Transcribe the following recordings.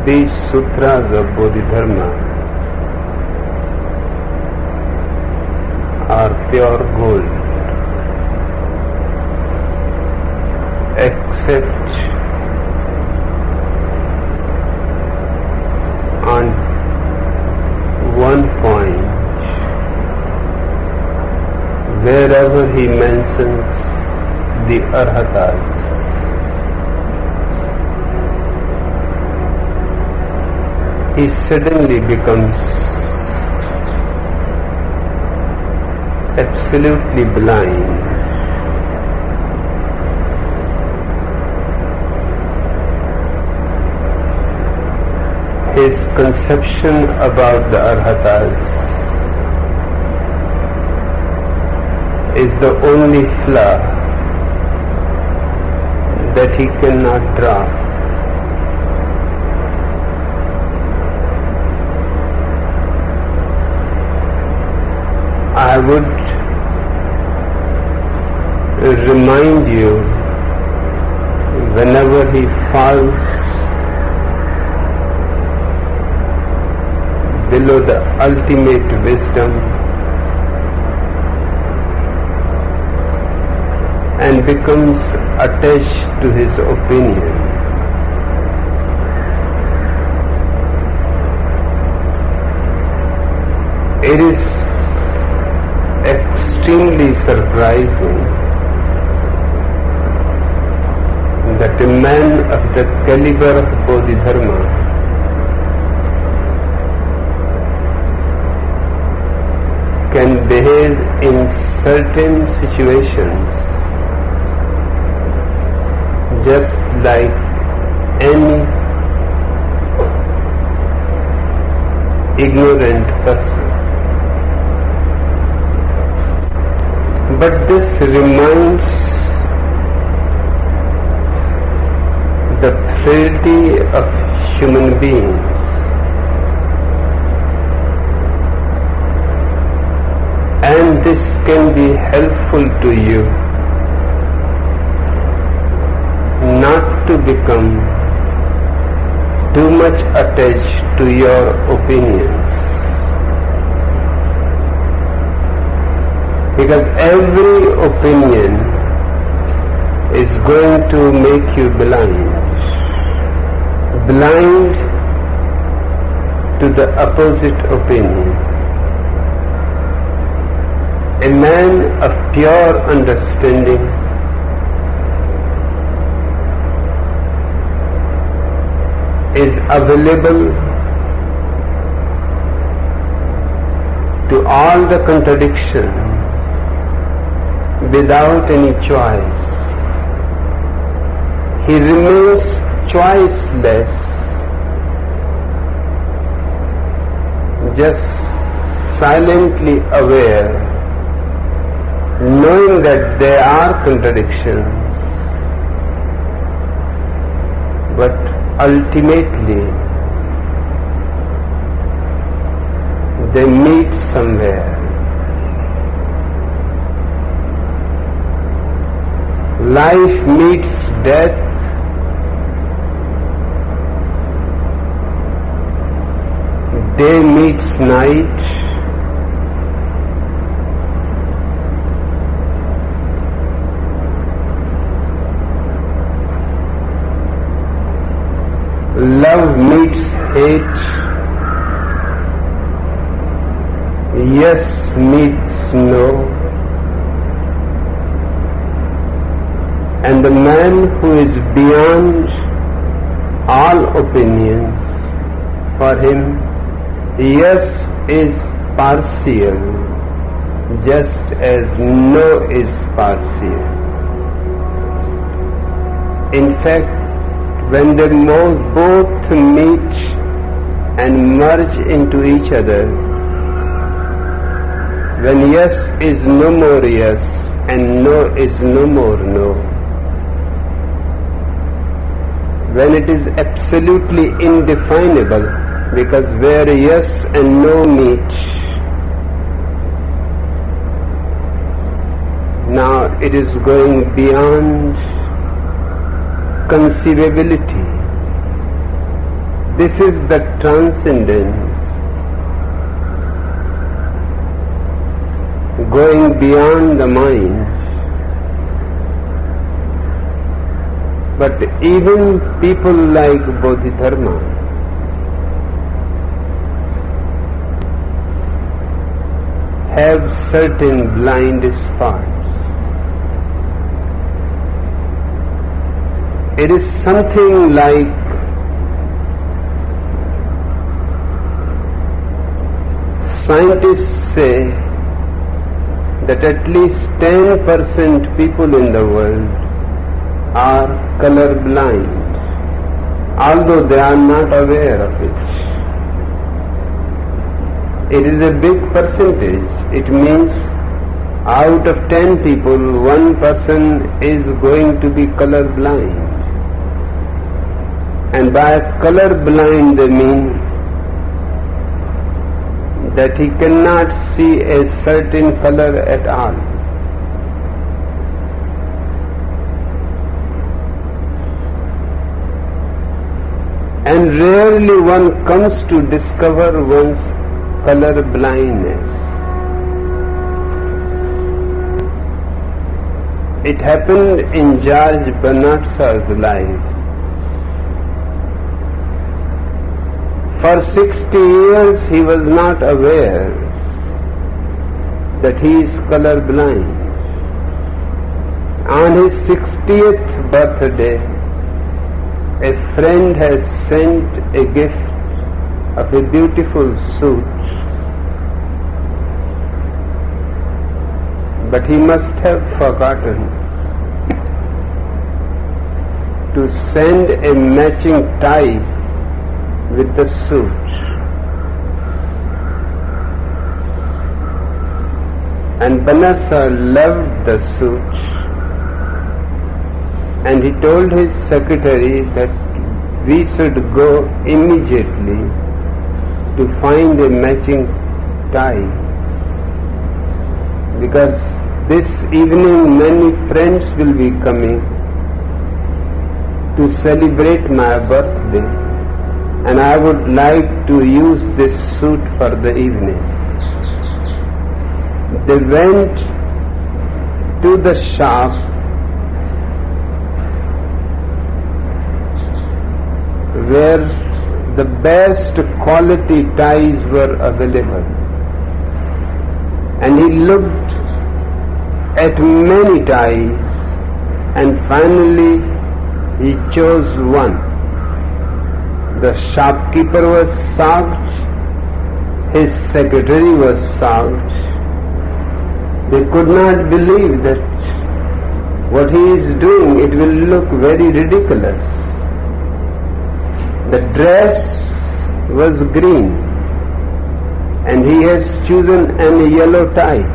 these sutras of Bodhidharma are pure gold, except on one point, wherever he mentions the arhatas, he suddenly becomes absolutely blind. His conception about the arhatas is the only flaw that he cannot draw. I would remind you, whenever he falls below the ultimate wisdom and becomes attached to his opinion, it is extremely surprising that a man of the caliber of Bodhidharma can behave in certain situations just like any ignorant person. But this reminds the frailty of human beings. And this can be helpful to you not to become too much attached to your opinions. Because every opinion is going to make you blind to the opposite opinion. A man of pure understanding is available to all the contradictions without any choice. He remains choiceless, just silently aware, knowing that there are contradictions, but ultimately they meet somewhere. Life meets death, day meets night, love meets hate, yes meets no. And the man who is beyond all opinions, for him, yes is partial, just as no is partial. In fact, when they both meet and merge into each other, when yes is no more yes and no is no more no, when it is absolutely indefinable, because where yes and no meet, now it is going beyond conceivability, This is the transcendence, going beyond the mind. But even people like Bodhidharma have certain blind spots. It is something like scientists say that at least 10% people in the world are color blind, although they are not aware of it. It is a big percentage. It means out of 10 people, 1 person is going to be color blind. And by color blind they mean that he cannot see a certain color at all. And rarely one comes to discover one's color blindness. It happened in George Bernard's life. For 60 years he was not aware that he is color blind. On his 60th birthday, a friend has sent a gift of a beautiful suit, but he must have forgotten to send a matching tie with the suit. And Banasa loved the suit, and he told his secretary that we should go immediately to find a matching tie, because this evening many friends will be coming to celebrate my birthday, and I would like to use this suit for the evening. They went to the shop where the best quality ties were available, and he looked at many ties, and finally he chose one. The shopkeeper was shocked, his secretary was shocked. They could not believe that what he is doing, it will look very ridiculous. The dress was green, and he has chosen a yellow tie.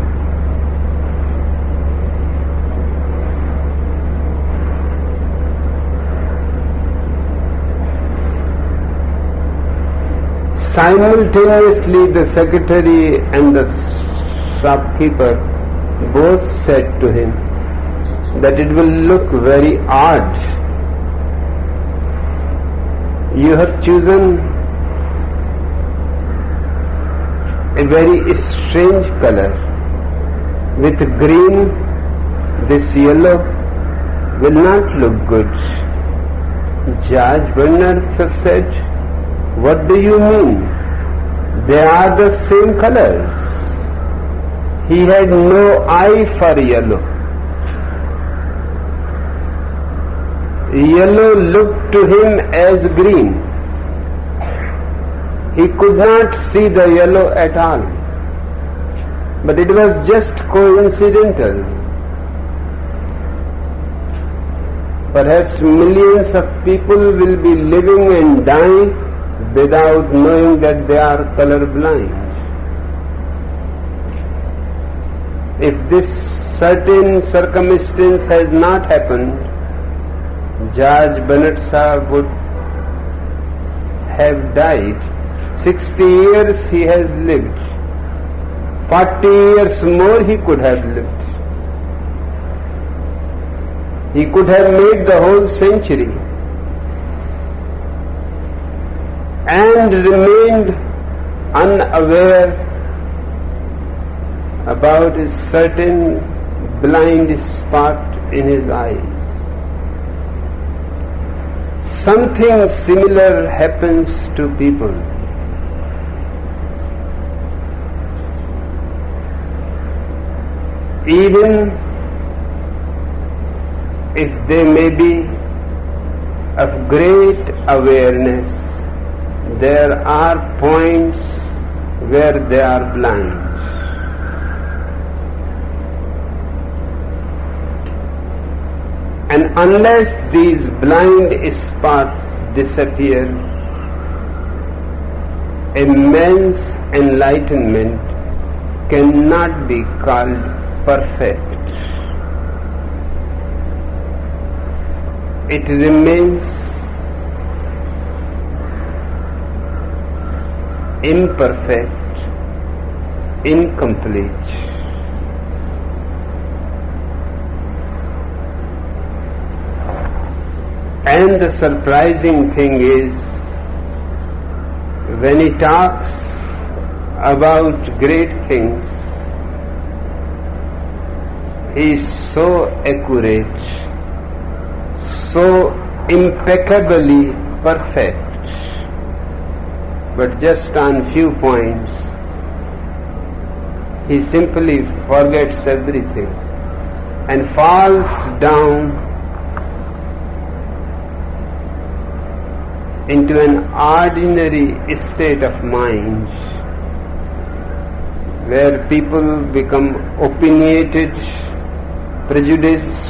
Simultaneously, the secretary and the shopkeeper both said to him that it will look very odd. You have chosen a very strange color. With green, this yellow will not look good. George Bernard said, "What do you mean? They are the same colors." He had no eye for yellow. Yellow looked to him as green. He could not see the yellow at all. But it was just coincidental. Perhaps millions of people will be living and dying without knowing that they are colorblind. If this certain circumstance has not happened, George Bernard Shaw would have died. 60 years he has lived. 40 years more he could have lived. He could have made the whole century. and remained unaware about a certain blind spot in his eye. Something similar happens to people. Even if they may be of great awareness, there are points where they are blind. And unless these blind spots disappear, a man's enlightenment cannot be called perfect. It remains imperfect, incomplete. And the surprising thing is, when he talks about great things, he is so accurate, so impeccably perfect. But just on few points, he simply forgets everything and falls down into an ordinary state of mind where people become opinionated, prejudiced,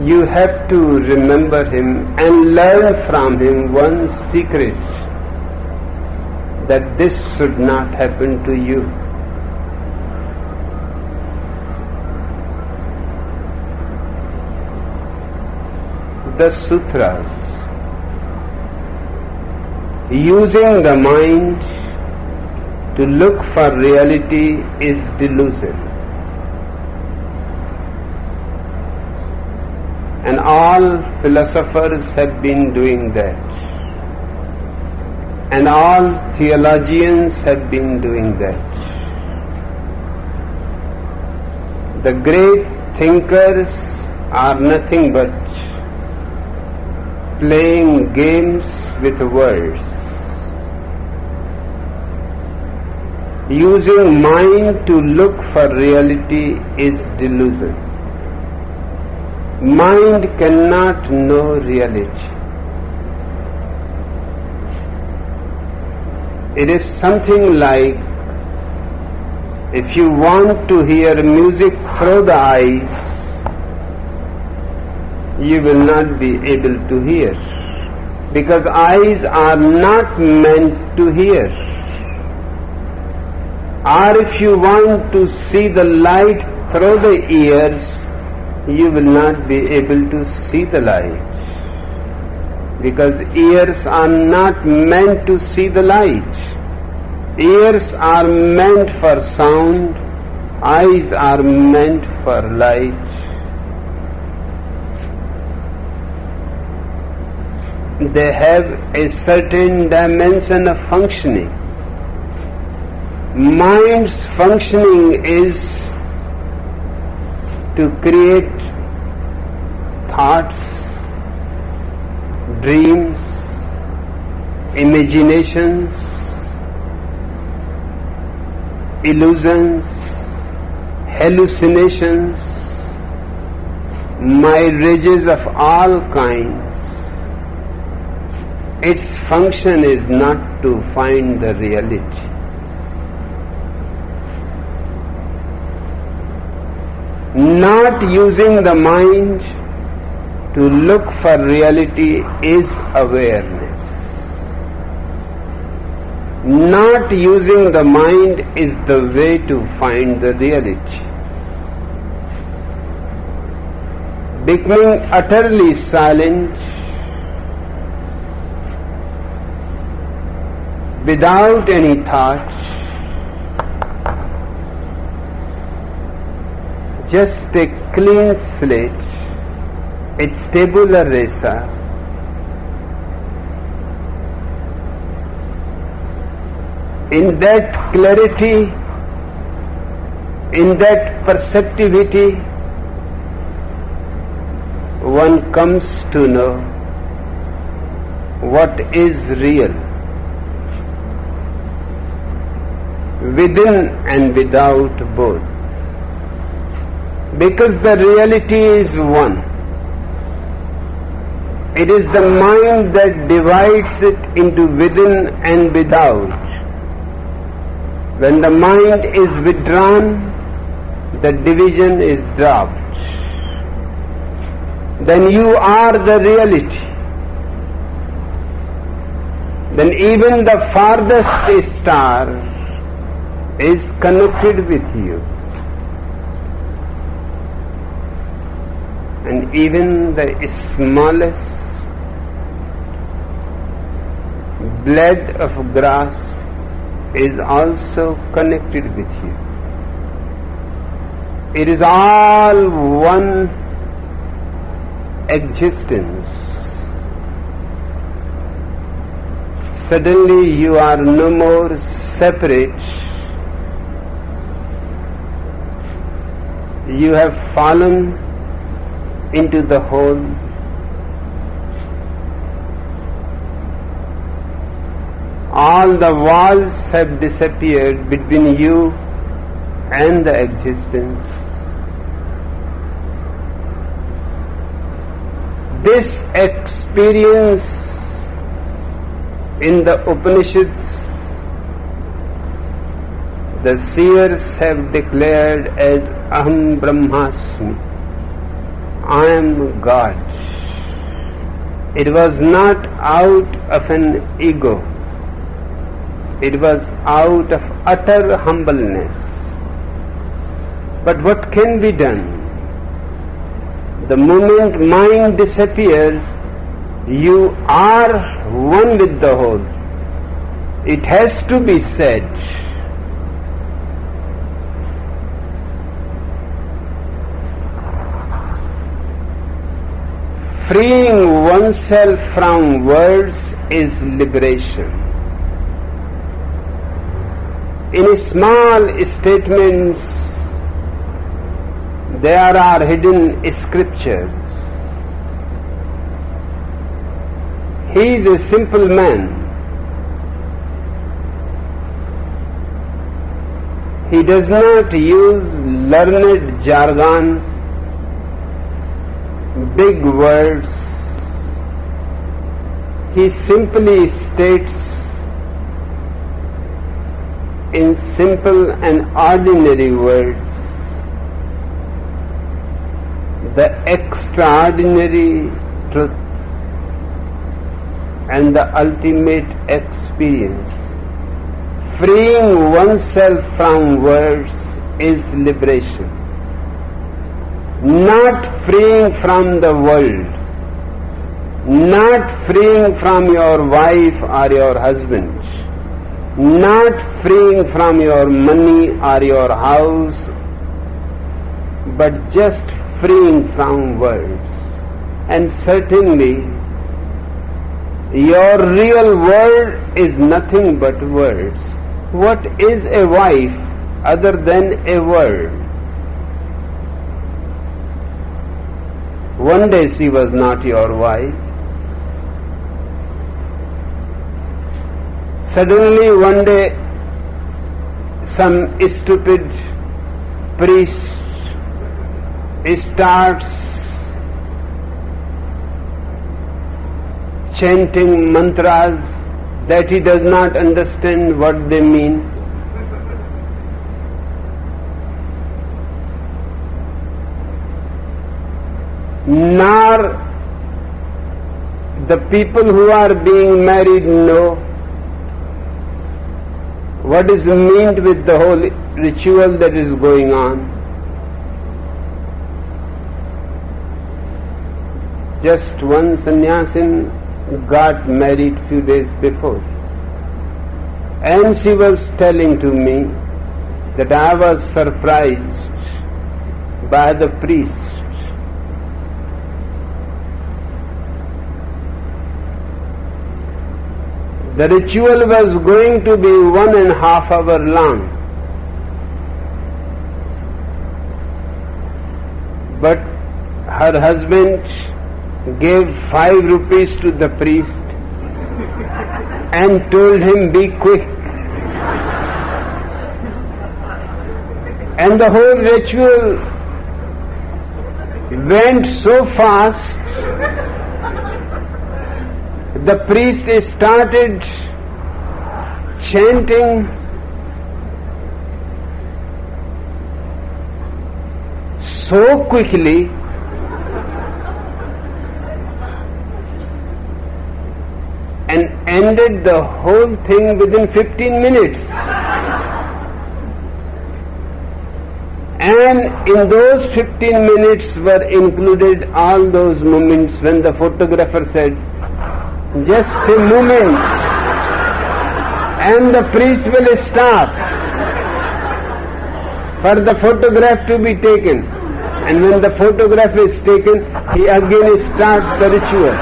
you have to remember him and learn from him one secret, that this should not happen to you. The sutras, using the mind to look for reality is delusion. And all philosophers have been doing that. And all theologians have been doing that. The great thinkers are nothing but playing games with words. Using mind to look for reality is delusion. Mind cannot know reality. It is something like, if you want to hear music through the eyes, you will not be able to hear, because eyes are not meant to hear. Or if you want to see the light through the ears, you will not be able to see the light, because ears are not meant to see the light. Ears are meant for sound, eyes are meant for light. They have a certain dimension of functioning. Mind's functioning is to create thoughts, dreams, imaginations, illusions, hallucinations, mirages of all kinds. Its function is not to find the reality. Not using the mind to look for reality is awareness. Not using the mind is the way to find the reality. Becoming utterly silent, without any thought, just a clean slate, It's tabula rasa. In that clarity, in that perceptivity, one comes to know what is real, within and without both. Because the reality is one. It is the mind that divides it into within and without. When the mind is withdrawn, the division is dropped. Then you are the reality. Then even the farthest star is connected with you. And even the smallest blade of grass is also connected with you. It is all one existence. Suddenly you are no more separate. You have fallen into the whole. All the walls have disappeared between you and the existence. This experience in the Upanishads, the seers have declared as Aham Brahmasmi, I am God. It was not out of an ego. It was out of utter humbleness. But what can be done? The moment mind disappears, you are one with the whole. It has to be said. Freeing oneself from words is liberation. In small statements, there are hidden scriptures. He is a simple man. He does not use learned jargon, big words. He simply states in simple and ordinary words the extraordinary truth and the ultimate experience. Freeing oneself from words is liberation. Not freeing from the world, not freeing from your wife or your husband, not freeing from your money or your house, but just freeing from words. And certainly your real world is nothing but words. What is a wife other than a word? One day she was not your wife. Suddenly one day some stupid priest starts chanting mantras that he does not understand what they mean. Nor the people who are being married know what is meant with the whole ritual that is going on. Just one sannyasin got married few days before, and she was telling to me that I was surprised by the priest. The ritual was going to be 1.5 hours long. But her husband gave 5 rupees to the priest and told him, be quick. And the whole ritual went so fast, the priest started chanting so quickly and ended the whole thing within 15 minutes. And in those 15 minutes were included all those moments when the photographer said, just a moment, and the priest will stop for the photograph to be taken. And when the photograph is taken, he again starts the ritual.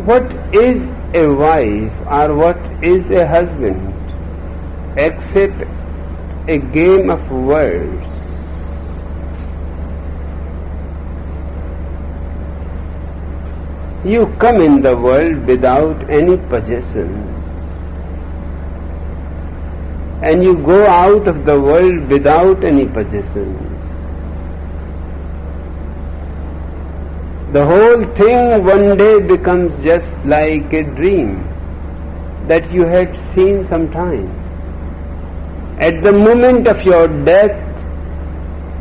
What is a wife or what is a husband except a game of words? You come in the world without any possessions, and you go out of the world without any possessions. The whole thing one day becomes just like a dream that you had seen sometime. At the moment of your death,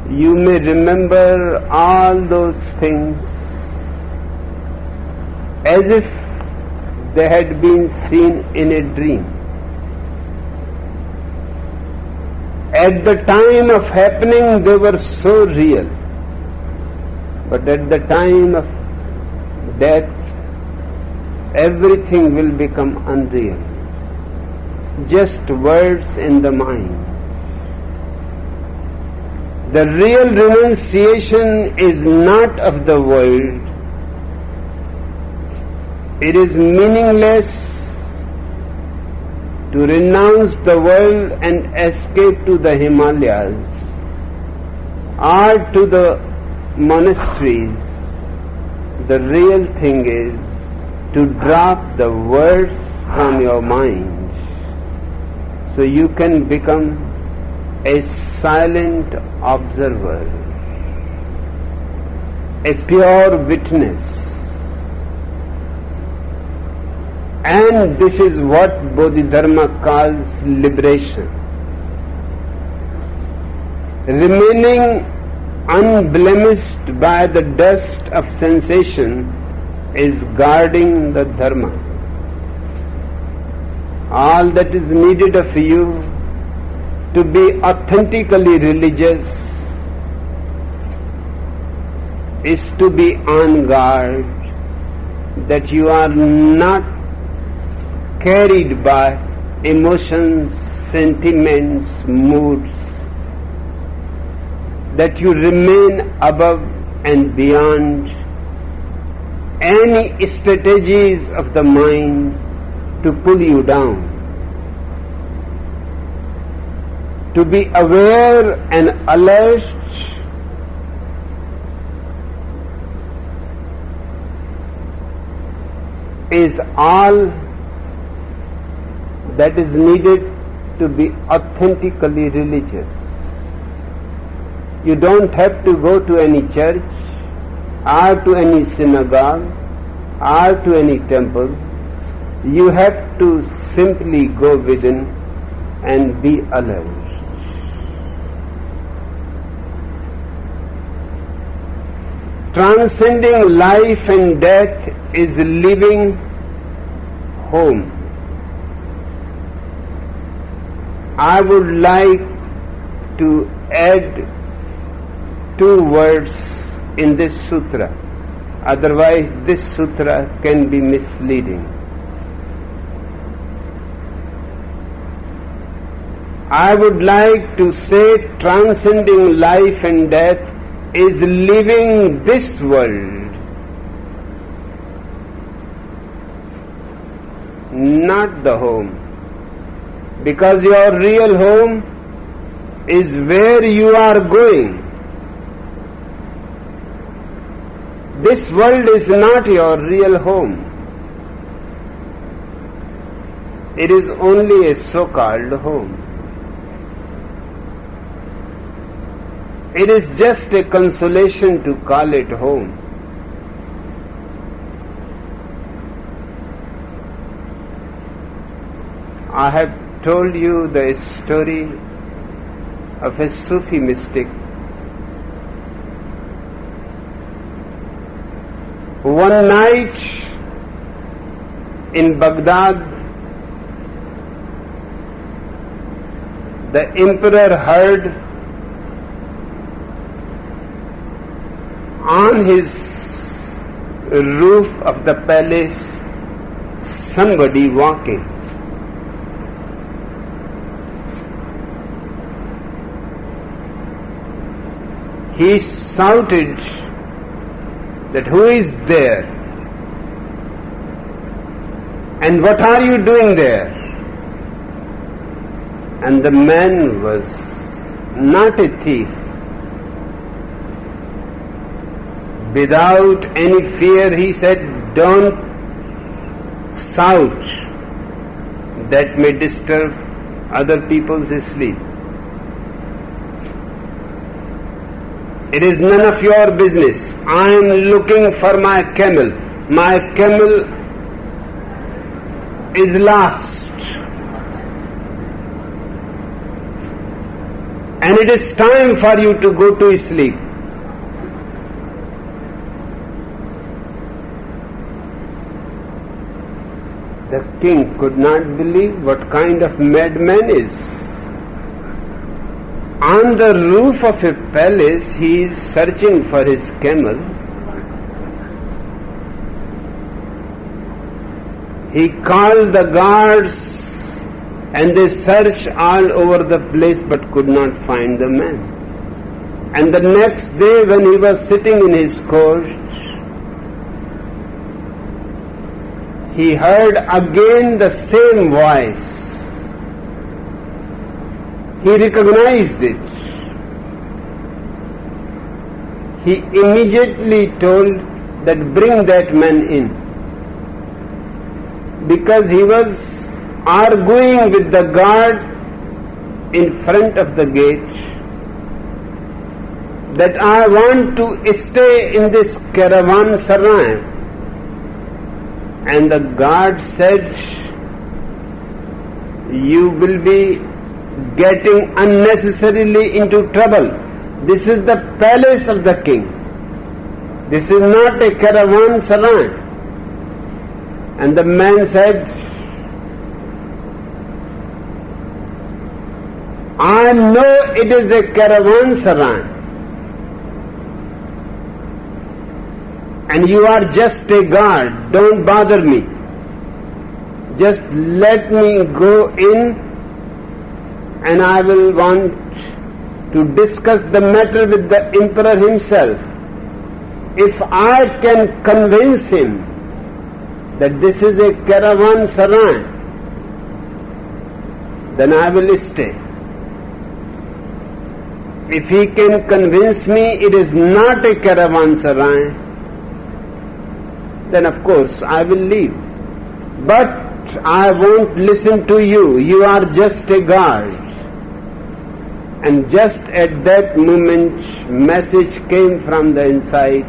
you may remember all those things as if they had been seen in a dream. At the time of happening, they were so real. But at the time of death, everything will become unreal. Just words in the mind. The real renunciation is not of the world. It is meaningless to renounce the world and escape to the Himalayas or to the monasteries. The real thing is to drop the words from your mind so you can become a silent observer, a pure witness. And this is what Bodhidharma calls liberation. Remaining unblemished by the dust of sensation is guarding the Dharma. All that is needed of you to be authentically religious is to be on guard that you are not carried by emotions, sentiments, moods, that you remain above and beyond any strategies of the mind to pull you down. To be aware and alert is all that is needed to be authentically religious. You don't have to go to any church or to any synagogue or to any temple. You have to simply go within and be alert. Transcending life and death is living home. I would like to add 2 words in this sutra, otherwise this sutra can be misleading. I would like to say transcending life and death is leaving this world, not the home. Because your real home is where you are going. This world is not your real home. It is only a so-called home. It is just a consolation to call it home. I have told you the story of a Sufi mystic. One night in Baghdad, the emperor heard on his roof of the palace somebody walking. He shouted that, "Who is there? And what are you doing there?" And the man was not a thief. Without any fear he said, "Don't shout. That may disturb other people's sleep. It is none of your business. I am looking for my camel. My camel is lost. And it is time for you to go to sleep." The king could not believe what kind of madman is. On the roof of a palace, he is searching for his camel. He called the guards and they searched all over the place but could not find the man. And the next day when he was sitting in his court, he heard again the same voice. He recognized it. He immediately told that, "Bring that man in." Because he was arguing with the guard in front of the gate that, "I want to stay in this caravanserai." And the guard said, "You will be getting unnecessarily into trouble. This is the palace of the king. This is not a caravanserai." And the man said, "I know it is a caravanserai, and you are just a guard. Don't bother me. Just let me go in, and I will want to discuss the matter with the emperor himself. If I can convince him that this is a caravanserai, then I will stay. If he can convince me it is not a caravanserai, then of course I will leave. But I won't listen to you. You are just a guard." And just at that moment, message came from the inside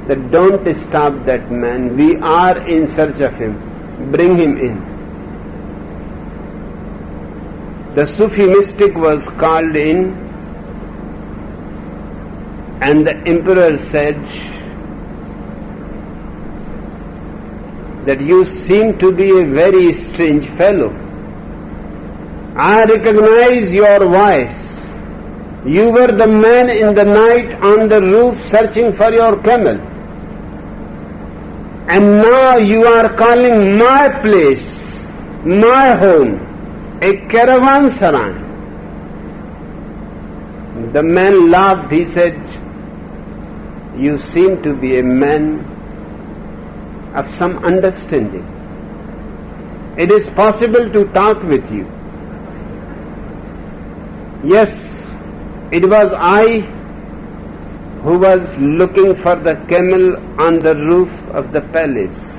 that, "Don't stop that man. We are in search of him. Bring him in." The Sufi mystic was called in, and the emperor said that, "You seem to be a very strange fellow. I recognize your voice. You were the man in the night on the roof searching for your camel. And now you are calling my place, my home, a caravanserai." The man laughed. He said, you seem to be a man of some understanding. It is possible to talk with you. Yes, it was I who was looking for the camel on the roof of the palace.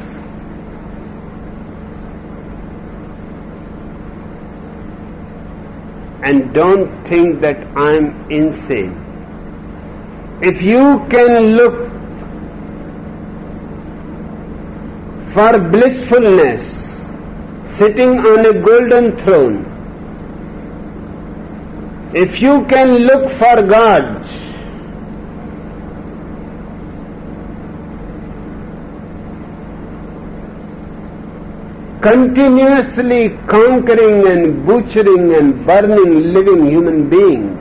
And don't think that I am insane. If you can look for blissfulness sitting on a golden throne, if you can look for God continuously conquering and butchering and burning living human beings,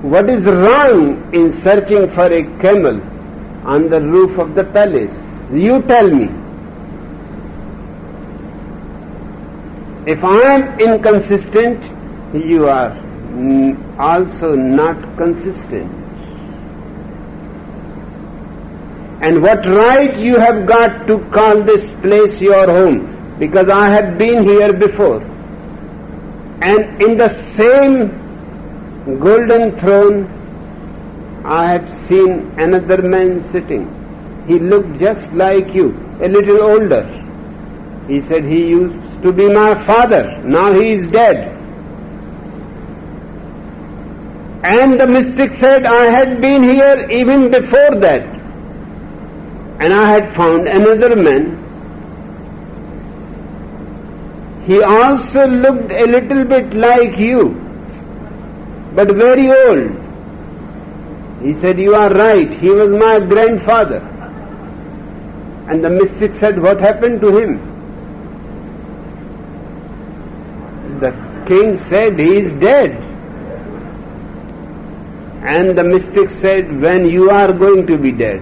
what is wrong in searching for a camel on the roof of the palace? You tell me. If I am inconsistent, you are also not consistent. And what right you have got to call this place your home? Because I have been here before. And in the same golden throne, I have seen another man sitting. He looked just like you, a little older. He said he used to be my father. Now he is dead. And the mystic said, I had been here even before that. And I had found another man. He also looked a little bit like you, but very old. He said, you are right, he was my grandfather. And the mystic said, what happened to him? The king said, he is dead. And the mystic said, when you are going to be dead?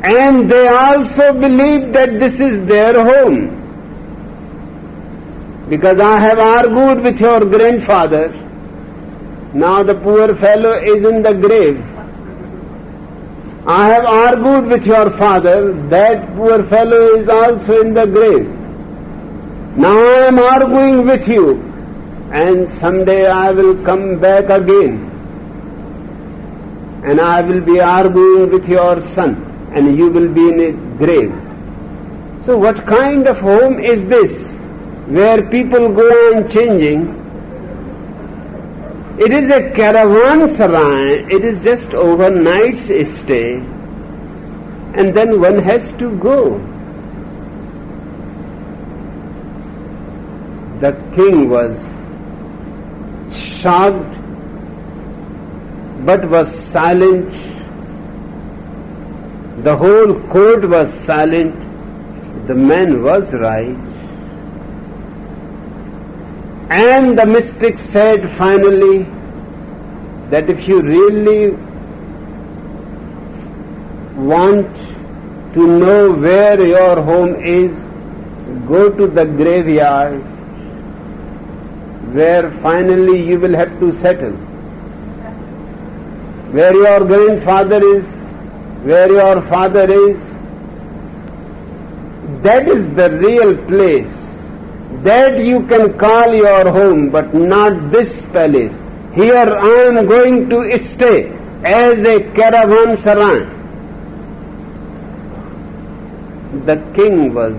And they also believe that this is their home. Because I have argued with your grandfather, now the poor fellow is in the grave. I have argued with your father, that poor fellow is also in the grave. Now I am arguing with you, and someday I will come back again. And I will be arguing with your son, and you will be in a grave. So what kind of home is this, where people go on changing? It is a caravanserai, it is just overnight's stay, and then one has to go. The king was shocked, but was silent. The whole court was silent. The man was right. And the mystic said finally that if you really want to know where your home is, go to the graveyard, where finally you will have to settle. Where your grandfather is, where your father is, that is the real place. That you can call your home, but not this palace. Here I am going to stay as a caravanserai. The king was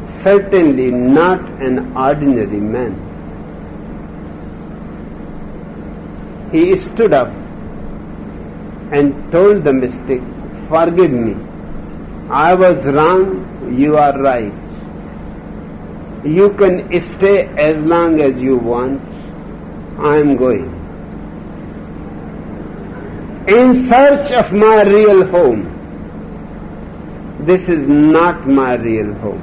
certainly not an ordinary man. He stood up and told the mystic, forgive me. I was wrong, you are right. You can stay as long as you want. I am going. In search of my real home. This is not my real home.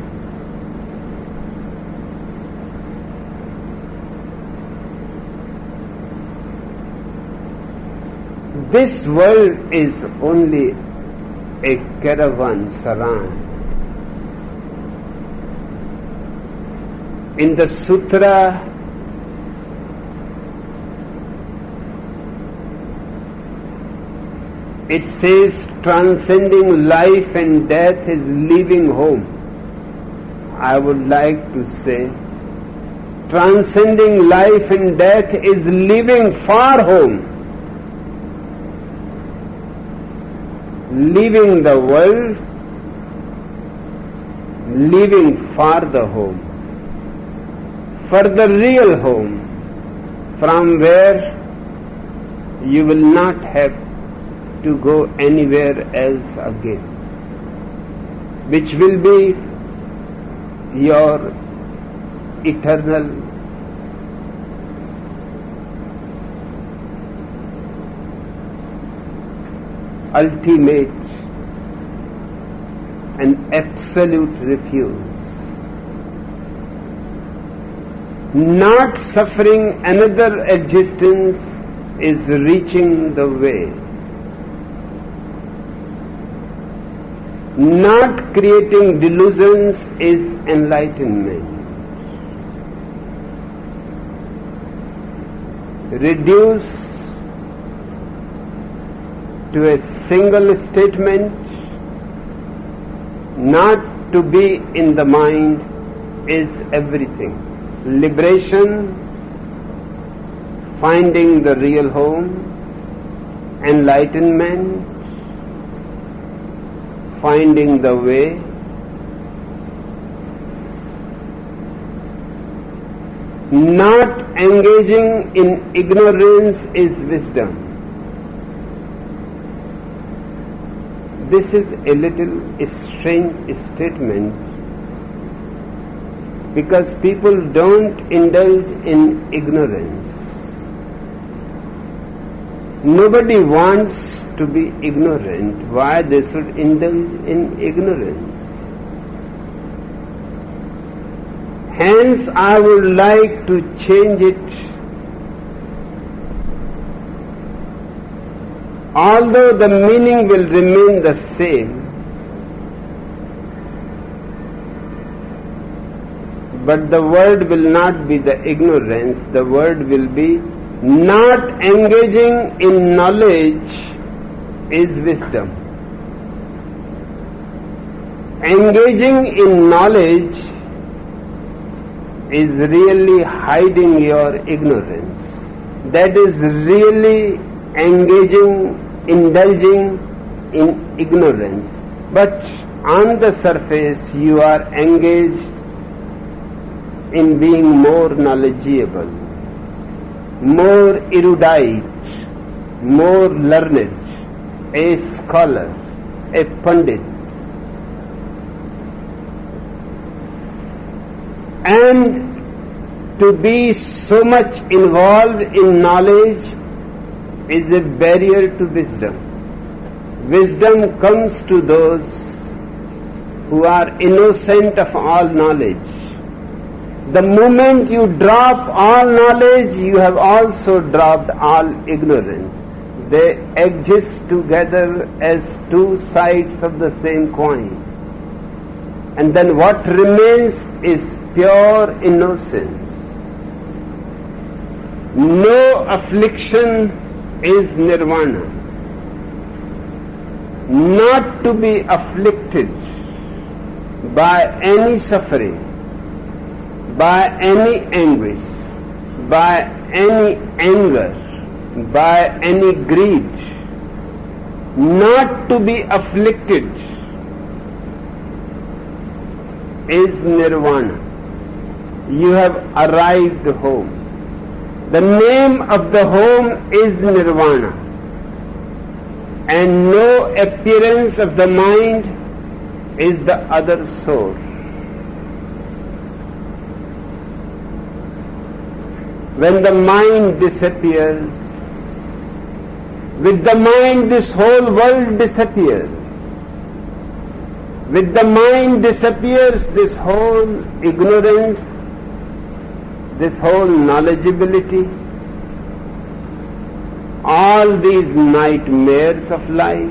This world is only a caravanserai. In the sutra, it says transcending life and death is leaving home. I would like to say transcending life and death is leaving far home. Leaving the world, leaving far the home. For the real home, from where you will not have to go anywhere else again, which will be your eternal ultimate and absolute refuge. Not suffering another existence is reaching the way. Not creating delusions is enlightenment. Reduce to a single statement, not to be in the mind is everything. Liberation, finding the real home, enlightenment, finding the way, not engaging in ignorance is wisdom. This is a little strange statement because people don't indulge in ignorance. Nobody wants to be ignorant. Why they should indulge in ignorance? Hence, I would like to change it. Although the meaning will remain the same, but the word will not be the ignorance, the word will be not engaging in knowledge is wisdom. Engaging in knowledge is really hiding your ignorance. That is really engaging, indulging in ignorance. But on the surface you are engaged in being more knowledgeable, more erudite, more learned, a scholar, a pandit. And to be so much involved in knowledge is a barrier to wisdom. Wisdom comes to those who are innocent of all knowledge. The moment you drop all knowledge, you have also dropped all ignorance. They exist together as two sides of the same coin. And then what remains is pure innocence. No affliction is nirvana. Not to be afflicted by any suffering, by any anguish, by any anger, by any greed, not to be afflicted is nirvana. You have arrived home. The name of the home is nirvana, and no appearance of the mind is the other source. When the mind disappears, with the mind this whole world disappears. With the mind disappears this whole ignorance, this whole knowledgeability, all these nightmares of life.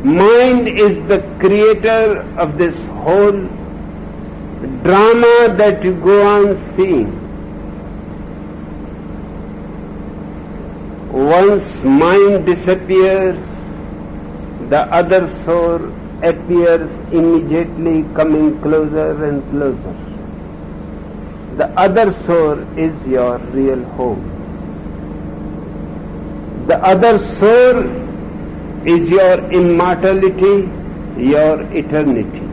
Mind is the creator of this whole drama that you go on seeing. Once mind disappears, the other soul appears immediately, coming closer and closer. The other soul is your real home. The other soul is your immortality, your eternity.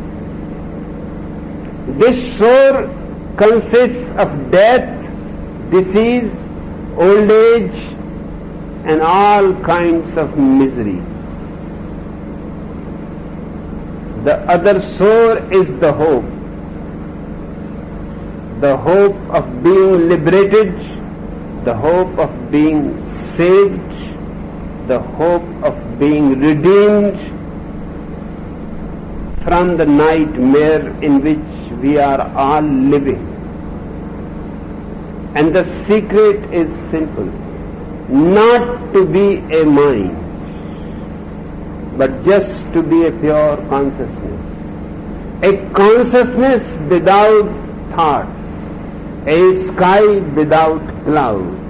This soul consists of death, disease, old age, and all kinds of misery. The other soul is the hope of being liberated, the hope of being saved, the hope of being redeemed from the nightmare in which we are all living. And the secret is simple: not to be a mind, but just to be a pure consciousness. A consciousness without thoughts, a sky without clouds.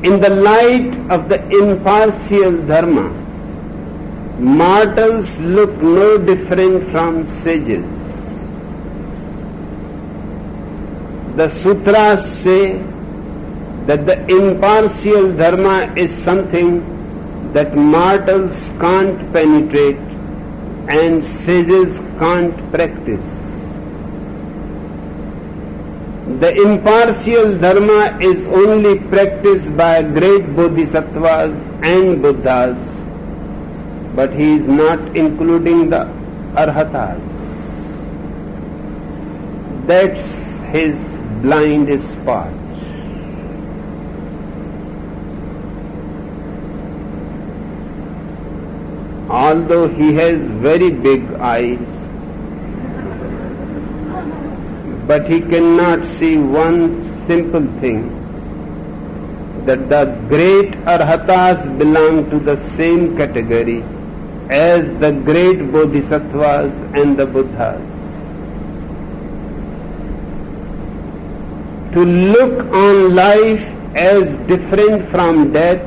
In the light of the impartial Dharma, mortals look no different from sages. The sutras say that the impartial Dharma is something that mortals can't penetrate and sages can't practice. The impartial Dharma is only practiced by great Bodhisattvas and Buddhas, but he is not including the Arhatas. That's his blind spot. Although he has very big eyes, but he cannot see one simple thing, that the great Arhatas belong to the same category as the great Bodhisattvas and the Buddhas. To look on life as different from death,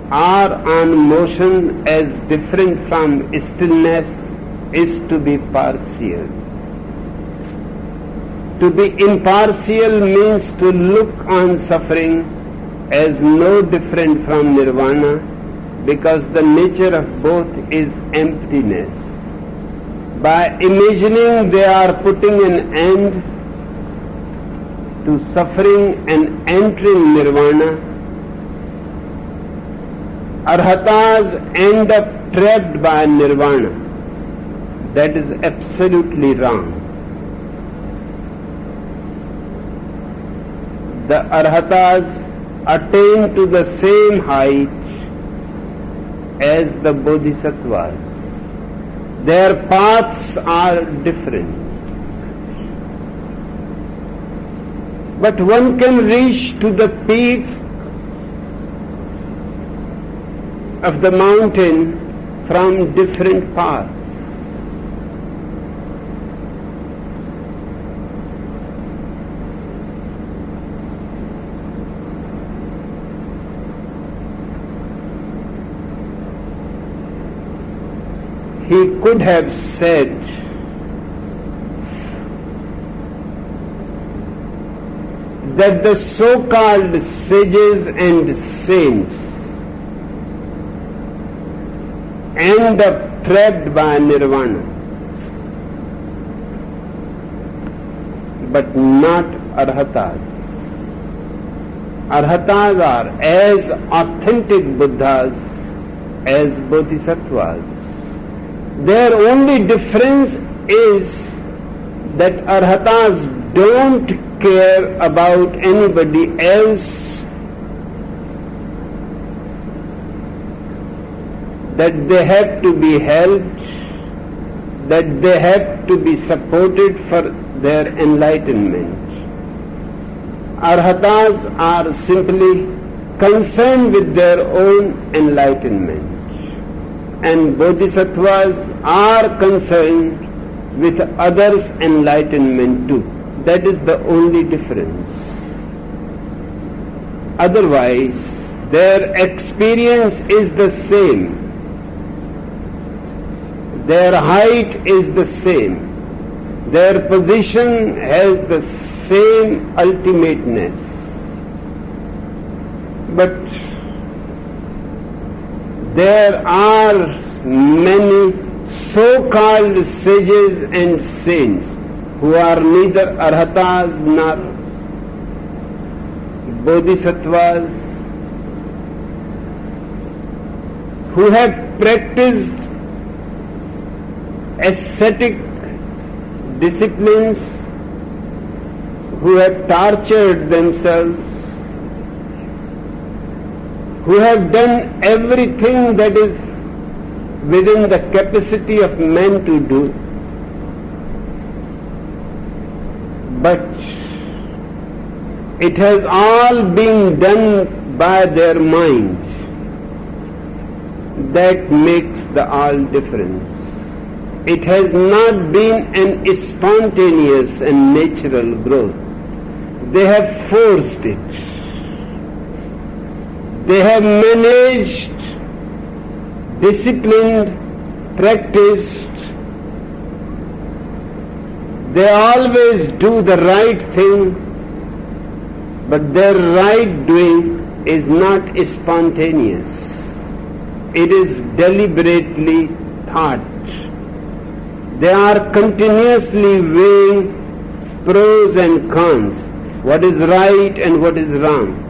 or on motion as different from stillness, is to be partial. To be impartial means to look on suffering as no different from Nirvana, because the nature of both is emptiness. By imagining they are putting an end to suffering and entering Nirvana, Arhatas end up trapped by Nirvana. That is absolutely wrong. The Arhatas attain to the same height as the Bodhisattvas. Their paths are different. But one can reach to the peak of the mountain from different paths. He could have said, that the so-called sages and saints end up trapped by Nirvana, but not Arhatas. Arhatas are as authentic Buddhas as Bodhisattvas. Their only difference is that Arhatas don't care about anybody else, that they have to be helped, that they have to be supported for their enlightenment. Arhatas are simply concerned with their own enlightenment, and Bodhisattvas are concerned with others' enlightenment too. That is the only difference. Otherwise, their experience is the same. Their height is the same. Their position has the same ultimateness. But there are many so-called sages and saints who are neither arhatas nor bodhisattvas, who have practiced ascetic disciplines, who have tortured themselves, who have done everything that is within the capacity of man to do, but it has all been done by their mind. That makes the all difference. It has not been an spontaneous and natural growth. They have forced it. They have managed, disciplined, practiced. They always do the right thing, but their right doing is not spontaneous. It is deliberately thought. They are continuously weighing pros and cons, what is right and what is wrong.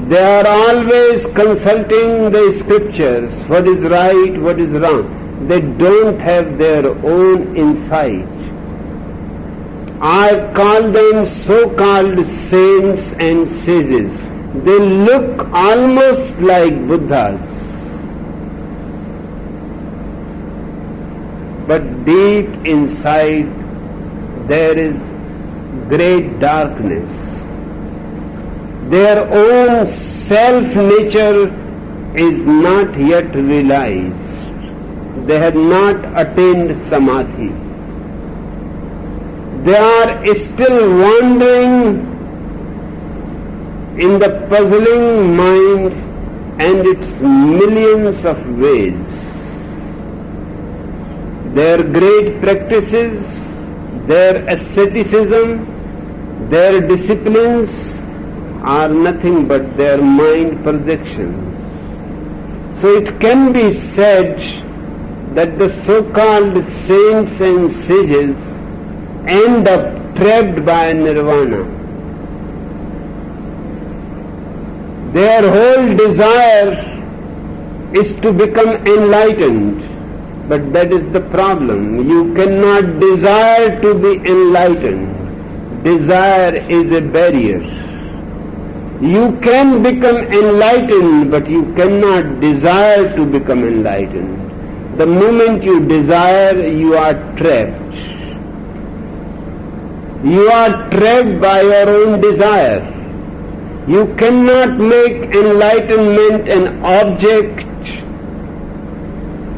They are always consulting the scriptures, what is right, what is wrong. They don't have their own insight. I call them so-called saints and sages. They look almost like Buddhas. But deep inside there is great darkness. Their own self-nature is not yet realized. They have not attained samadhi. They are still wandering in the puzzling mind and its millions of ways. Their great practices, their asceticism, their disciplines are nothing but their mind projections. So it can be said that the so-called saints and sages end up trapped by Nirvana. Their whole desire is to become enlightened. But that is the problem. You cannot desire to be enlightened. Desire is a barrier. You can become enlightened, but you cannot desire to become enlightened. The moment you desire, you are trapped. You are trapped by your own desire. You cannot make enlightenment an object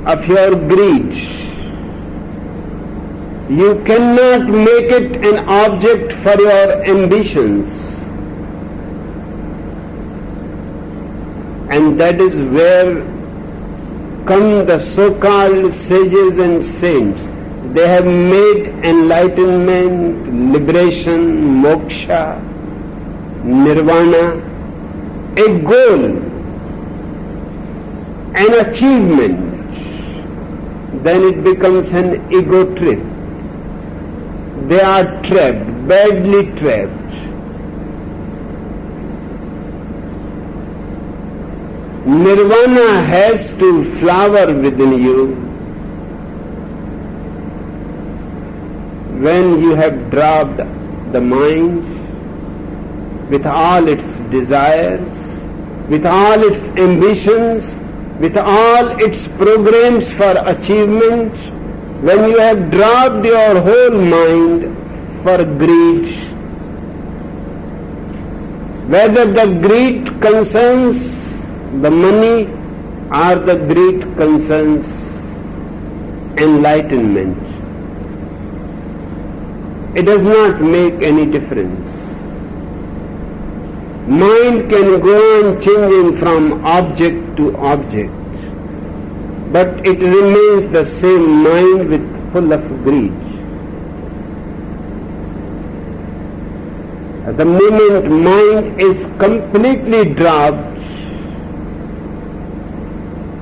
of your greed. You cannot make it an object for your ambitions. And that is where come the so-called sages and saints. They have made enlightenment, liberation, moksha, nirvana a goal, an achievement. Then it becomes an ego trip. They are trapped, badly trapped. Nirvana has to flower within you when you have dropped the mind with all its desires, with all its ambitions, with all its programs for achievement, when you have dropped your whole mind for greed, whether the greed concerns the money or the greed concerns enlightenment, it does not make any difference. Mind can go on changing from object to object, but it remains the same mind with full of greed. The moment mind is completely dropped,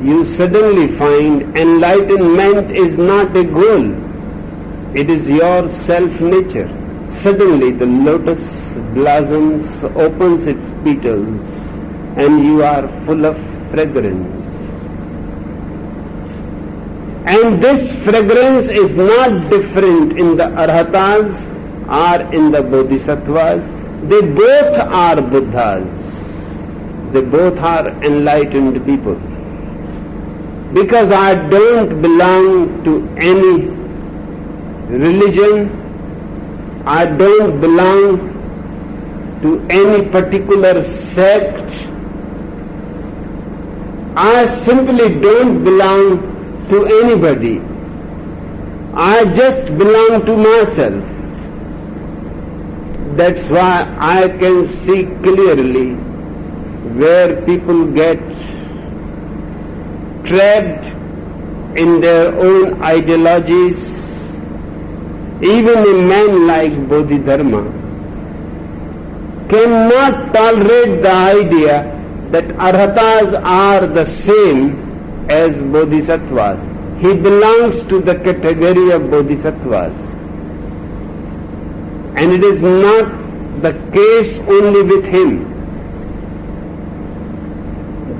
you suddenly find enlightenment is not a goal, it is your self-nature. Suddenly the lotus blossoms, opens its petals, and you are full of fragrance. And this fragrance is not different in the arhatas or in the bodhisattvas. They both are Buddhas. They both are enlightened people. Because I don't belong to any religion, I don't belong to any particular sect, I simply don't belong to anybody. I just belong to myself. That's why I can see clearly where people get trapped in their own ideologies. Even a man like Bodhidharma cannot tolerate the idea that arhatas are the same as bodhisattvas. He belongs to the category of bodhisattvas. And it is not the case only with him.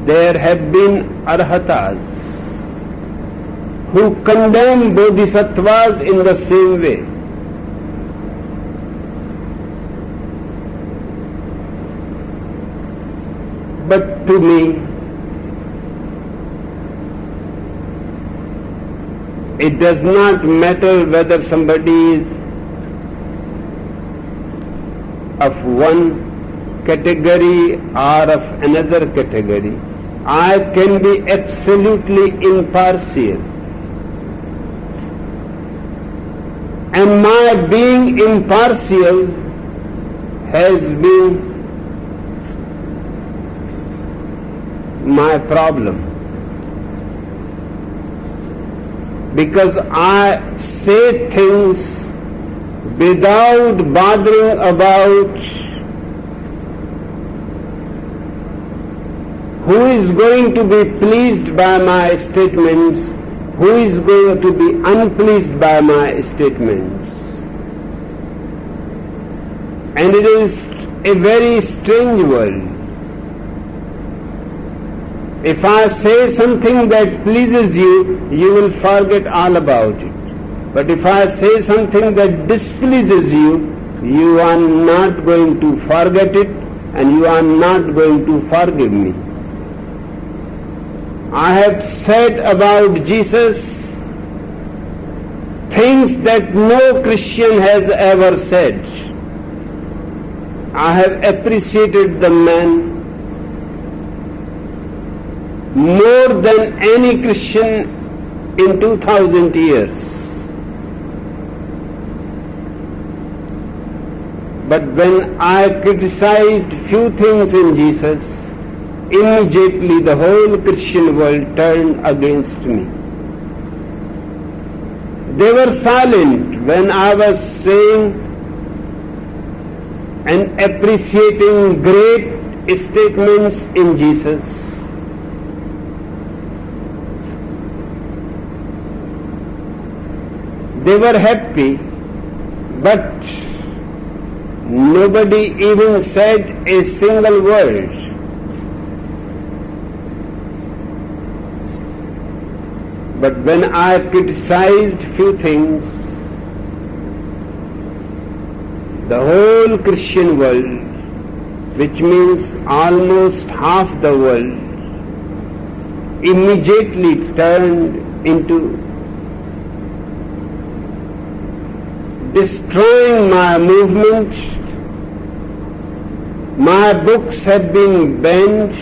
There have been arhatas who condemn bodhisattvas in the same way. But to me, it does not matter whether somebody is of one category or of another category. I can be absolutely impartial. And my being impartial has been my problem. Because I say things without bothering about who is going to be pleased by my statements, who is going to be unpleased by my statements. And it is a very strange world. If I say something that pleases you, you will forget all about it. But if I say something that displeases you, you are not going to forget it and you are not going to forgive me. I have said about Jesus things that no Christian has ever said. I have appreciated the man more than any Christian in 2000 years. But when I criticized few things in Jesus, immediately the whole Christian world turned against me. They were silent when I was saying and appreciating great statements in Jesus. They were happy, but nobody even said a single word. But when I criticized few things, the whole Christian world, which means almost half the world, immediately turned into destroying my movement. My books have been banned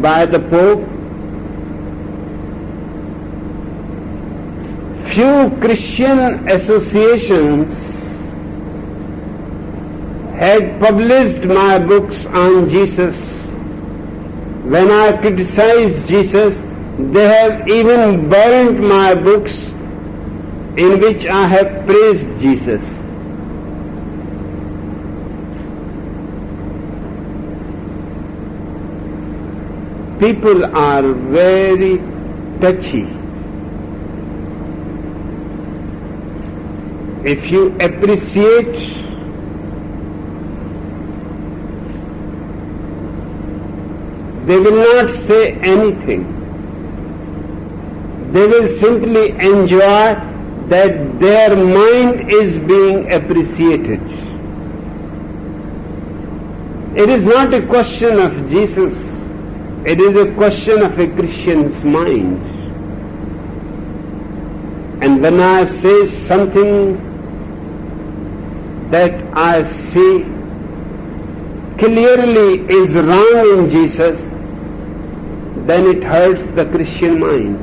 by the Pope. few Christian associations had published my books on Jesus, when I criticized Jesus, they have even burnt my books in which I have praised Jesus. People are very touchy. If you appreciate, they will not say anything. They will simply enjoy that their mind is being appreciated. It is not a question of Jesus. It is a question of a Christian's mind. And when I say something that I see clearly is wrong in Jesus, then it hurts the Christian mind.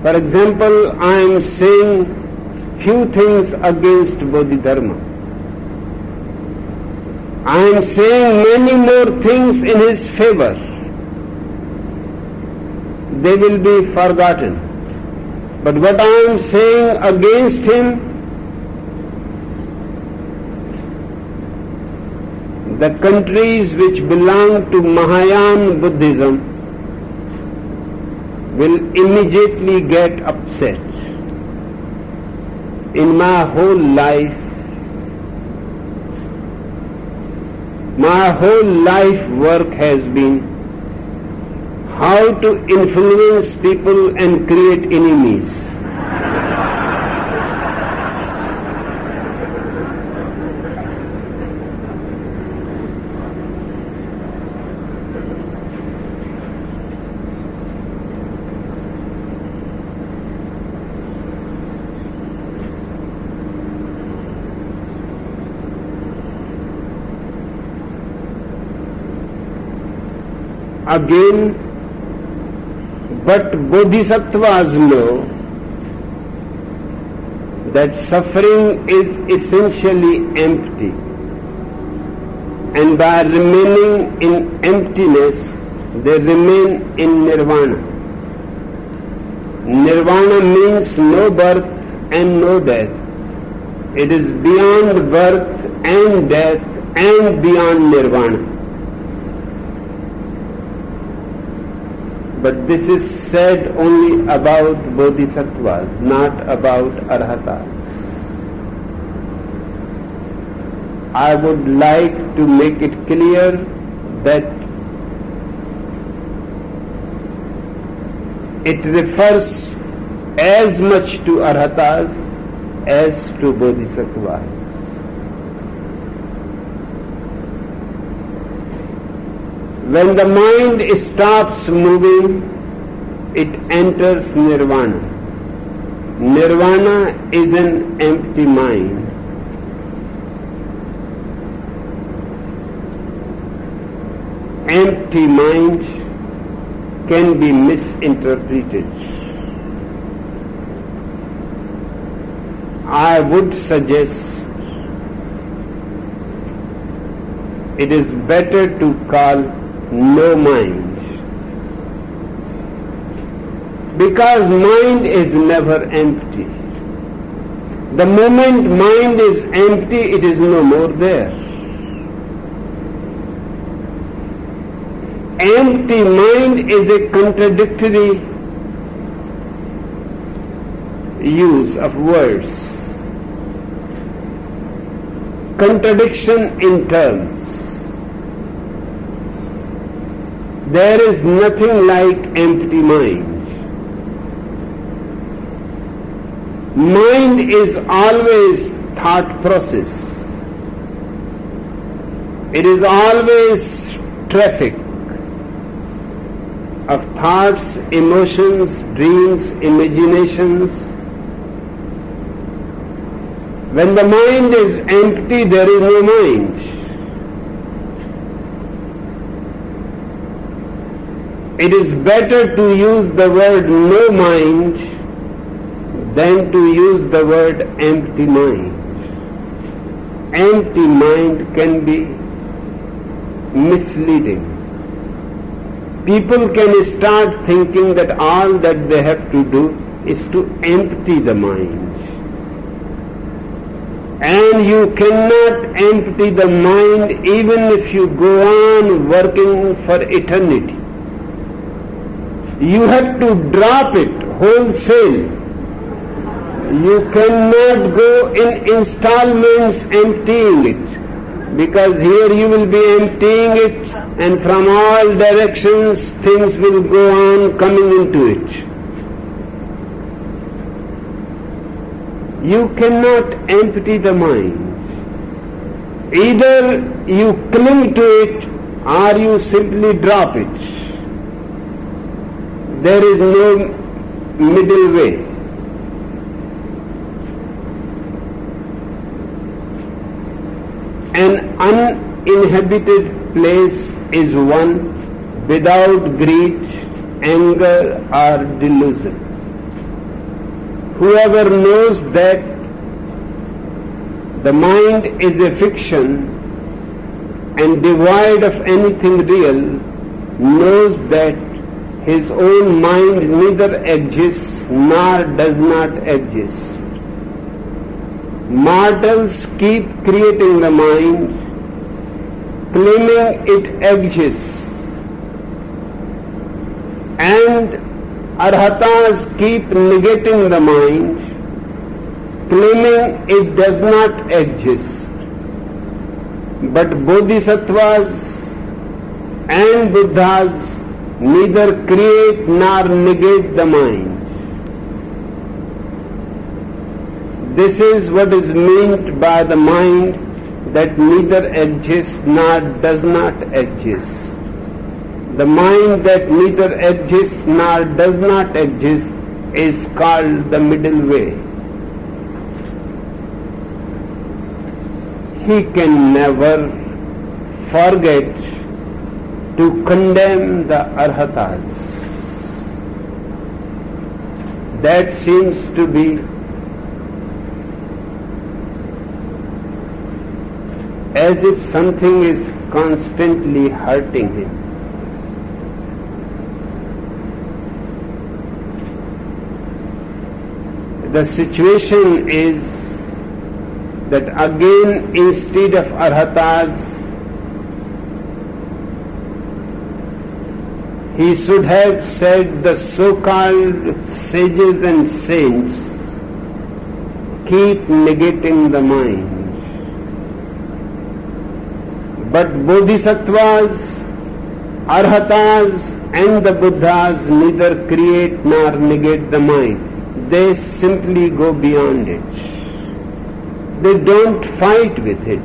For example, I am saying few things against Bodhidharma. I am saying many more things in his favor. They will be forgotten. But what I am saying against him, the countries which belong to Mahayana Buddhism will immediately get upset. In my whole life work has been how to influence people and create enemies. Again, but bodhisattvas know that suffering is essentially empty, and by remaining in emptiness, they remain in nirvana. Nirvana means no birth and no death. It is beyond birth and death and beyond nirvana. But this is said only about bodhisattvas, not about arhatas. I would like to make it clear that it refers as much to arhatas as to bodhisattvas. When the mind stops moving, it enters nirvana. Nirvana is an empty mind. Empty mind can be misinterpreted. I would suggest it is better to call no mind, because mind is never empty. The moment mind is empty, it is no more there. Empty mind is a contradictory use of words, contradiction in terms. There is nothing like empty mind. Mind is always thought process. It is always traffic of thoughts, emotions, dreams, imaginations. When the mind is empty, there is no mind. It is better to use the word no mind than to use the word empty mind. Empty mind can be misleading. People can start thinking that all that they have to do is to empty the mind. And you cannot empty the mind even if you go on working for eternity. You have to drop it wholesale. You cannot go in installments emptying it, because here you will be emptying it, and from all directions things will go on coming into it. You cannot empty the mind. Either you cling to it or you simply drop it. There is no middle way. An uninhabited place is one without greed, anger or delusion. Whoever knows that the mind is a fiction and devoid of anything real knows that his own mind neither exists nor does not exist. Mortals keep creating the mind, claiming it exists, and Arhatas keep negating the mind, claiming it does not exist. But Bodhisattvas and Buddhas neither create nor negate the mind. This is what is meant by the mind that neither exists nor does not exist. The mind that neither exists nor does not exist is called the middle way. He can never forget to condemn the Arhatas. That seems to be as if something is constantly hurting him. The situation is that again, instead of Arhatas, he should have said the so-called sages and saints keep negating the mind. But Bodhisattvas, Arhatas and the Buddhas neither create nor negate the mind. They simply go beyond it. They don't fight with it.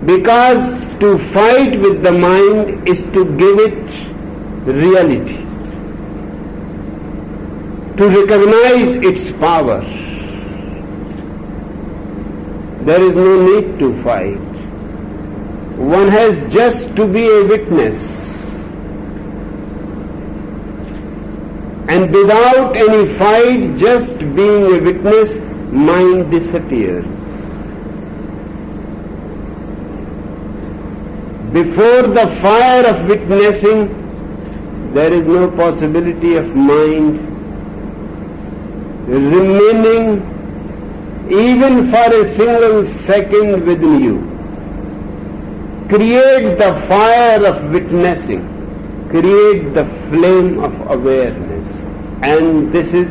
Because to fight with the mind is to give it reality, to recognize its power. There is no need to fight. One has just to be a witness. And without any fight, just being a witness, mind disappears. Before the fire of witnessing, there is no possibility of mind remaining even for a single second within you. Create the fire of witnessing, create the flame of awareness. And this is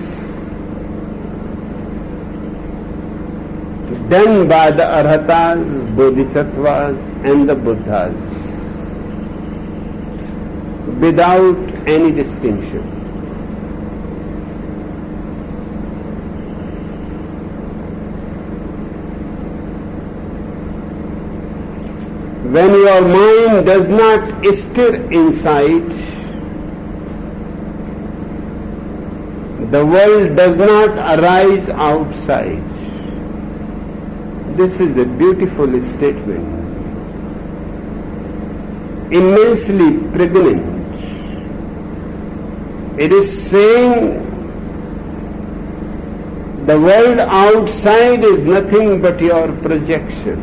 done by the Arhatas, Bodhisattvas and the Buddhas without any distinction. When your mind does not stir inside, the world does not arise outside. This is a beautiful statement, immensely pregnant. It is saying The world outside is nothing but your projection.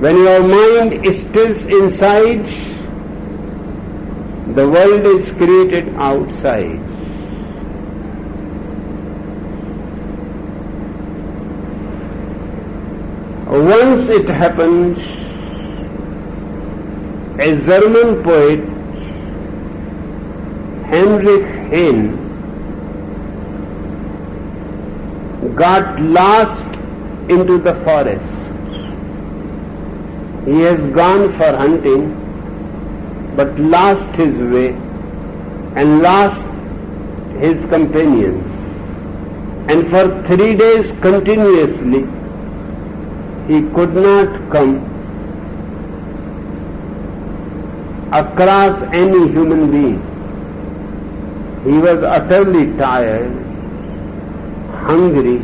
When your mind stills inside, the world is created outside. Once it happened, a German poet, Heinrich Heine, got lost into the forest. He has gone for hunting, but lost his way and lost his companions. And for 3 days continuously, he could not come across any human being. He was utterly tired, hungry,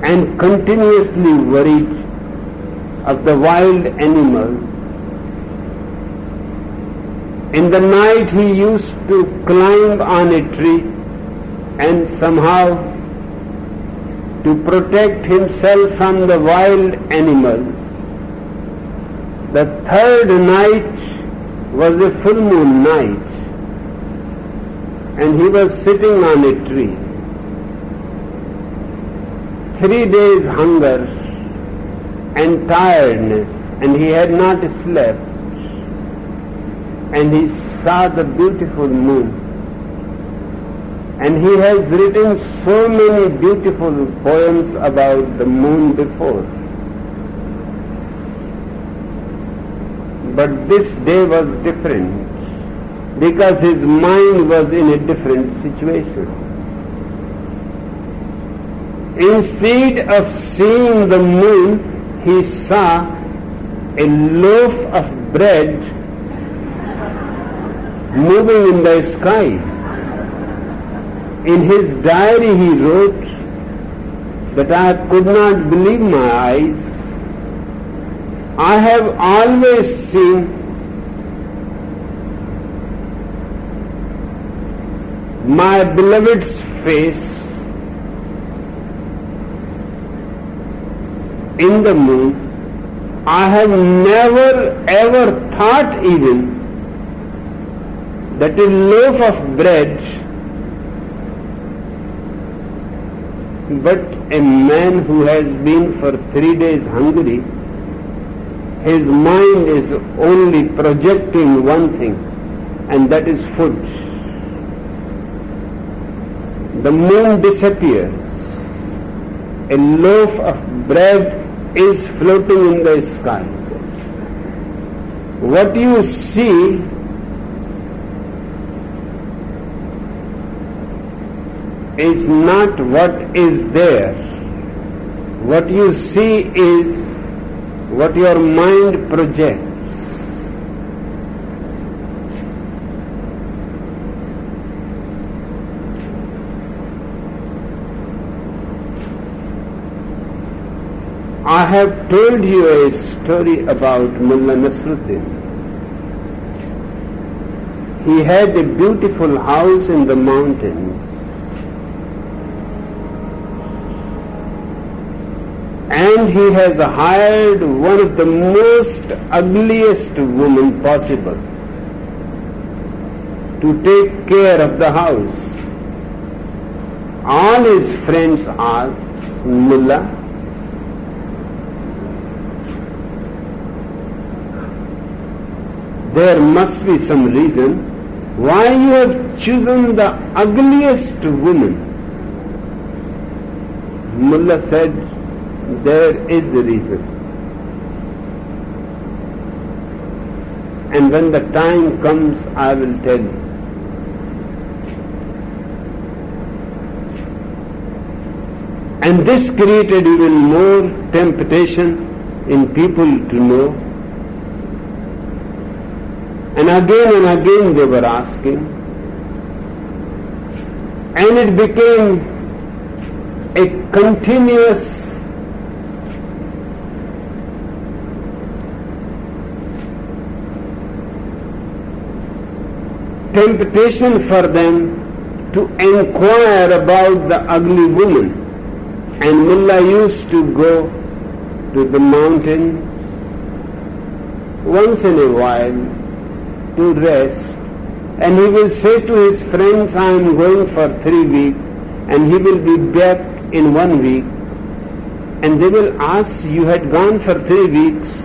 and continuously worried of the wild animals. In the night he used to climb on a tree and somehow to protect himself from the wild animals. The third night was a full moon night, and he was sitting on a tree. 3 days hunger and tiredness, and he had not slept, and he saw the beautiful moon. And he has written so many beautiful poems about the moon before. But this day was different because his mind was in a different situation. Instead of seeing the moon, he saw a loaf of bread moving in the sky. In his diary he wrote that I could not believe my eyes. I have always seen my beloved's face in the moon. I have never ever thought even that a loaf of bread, but a man who has been for 3 days hungry, his mind is only projecting one thing, and that is food. The moon disappears. A loaf of bread is floating in the sky. What you see is not what is there. What you see is what your mind projects. I have told you a story about Mullah Nasruddin. He had a beautiful house in the mountains, and he has hired one of the most ugliest women possible to take care of the house. All his friends asked, Mullah, there must be some reason why you have chosen the ugliest woman. Mullah said, there is a reason. And when the time comes, I will tell you. And this created even more temptation in people to know. And again they were asking. And it became a continuous temptation for them to inquire about the ugly woman, and Mullah used to go to the mountain once in a while to rest, and he will say to his friends, I am going for 3 weeks, and he will be back in 1 week, and they will ask, you had gone for 3 weeks?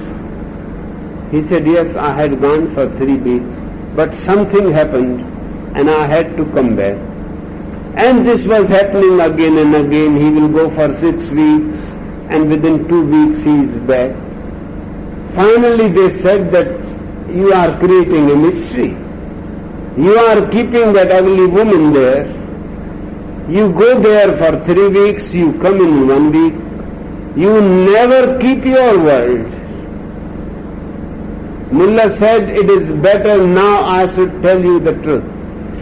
He said, yes, I had gone for 3 weeks, but something happened and I had to come back. And this was happening again and again. He will go for 6 weeks, and within 2 weeks he is back. Finally they said that you are creating a mystery. You are keeping that ugly woman there. You go there for 3 weeks, you come in 1 week. You never keep your word. Mullah said, it is better now I should tell you the truth.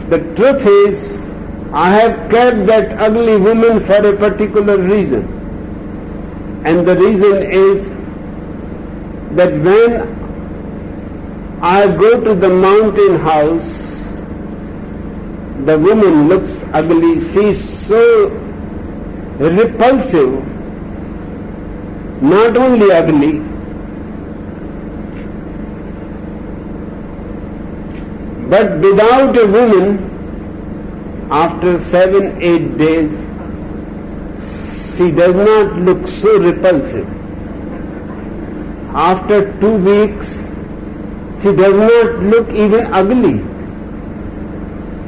The truth is, I have kept that ugly woman for a particular reason. And the reason is that when I go to the mountain house, the woman looks ugly. She is so repulsive, not only ugly, but without a woman, after 7-8 days, she does not look so repulsive. After 2 weeks, she does not look even ugly.